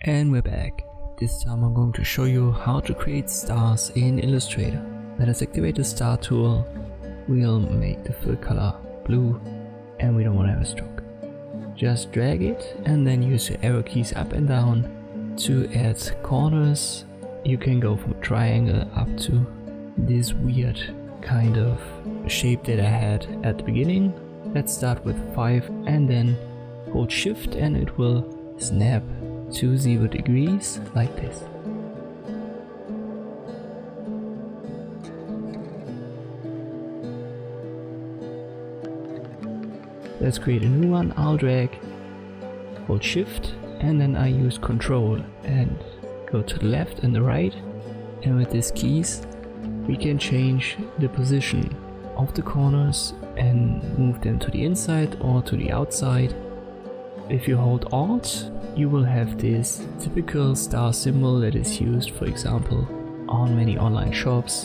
And we're back. This time I'm going to show you how to create stars in Illustrator. Let us activate the star tool. We'll make the fill color blue and we don't want to have a stroke. Just drag it and then use your arrow keys up and down to add corners. You can go from a triangle up to this weird kind of shape that I had at the beginning. Let's start with 5 and then hold shift and it will snap to 0 degrees like this. Let's create a new one. I'll drag, hold shift and then I use control and go to the left and the right, and with these keys we can change the position of the corners and move them to the inside or to the outside. If you hold Alt, you will have this typical star symbol that is used, for example, on many online shops.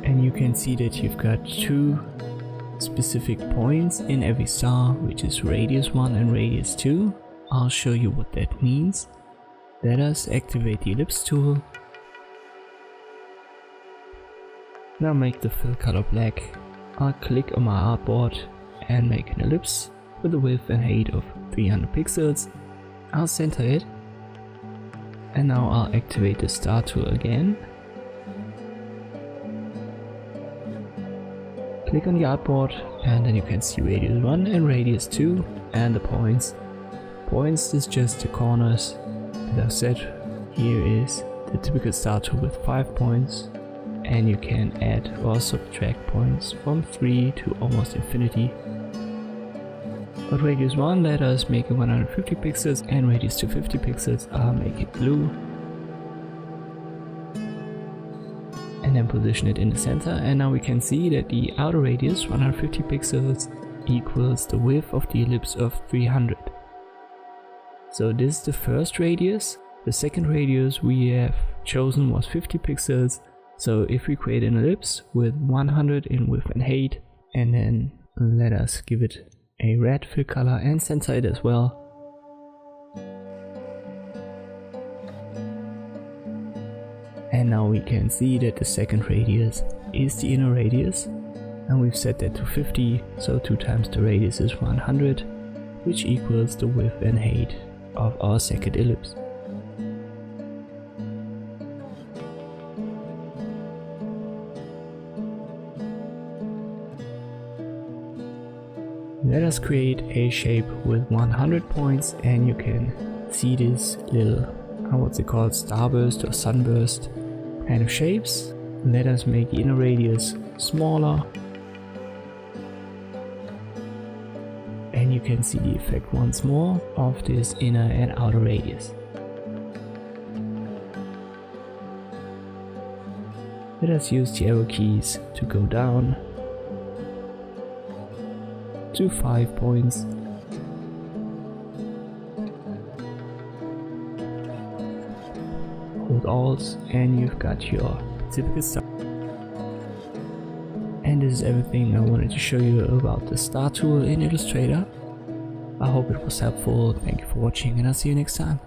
And you can see that you've got 2 specific points in every star, which is radius 1 and radius 2. I'll show you what that means. Let us activate the ellipse tool. Now make the fill color black. I'll click on my artboard and make an ellipse with a width and height of 300 pixels. I'll center it and now I'll activate the star tool again. Click on the artboard and then you can see radius 1 and radius 2 and the points. Points is just the corners. As I've said, here is the typical star tool with 5 points. And you can add or subtract points from 3 to almost infinity. But radius 1, let us make it 150 pixels and radius 2 50 pixels, I'll make it blue. And then position it in the center, and now we can see that the outer radius 150 pixels equals the width of the ellipse of 300. So this is the first radius. The second radius we have chosen was 50 pixels. So if we create an ellipse with 100 in width and height, and then let us give it a red fill color and center it as well. And now we can see that the second radius is the inner radius, and we've set that to 50, so 2 times the radius is 100, which equals the width and height of our second ellipse. Let us create a shape with 100 points, and you can see this little, what's it called, starburst or sunburst kind of shapes. Let us make the inner radius smaller, and you can see the effect once more of this inner and outer radius. Let us use the arrow keys to go down to 5 points. Hold Alt and you've got your typical star. And this is everything I wanted to show you about the star tool in Illustrator. I hope it was helpful. Thank you for watching and I'll see you next time.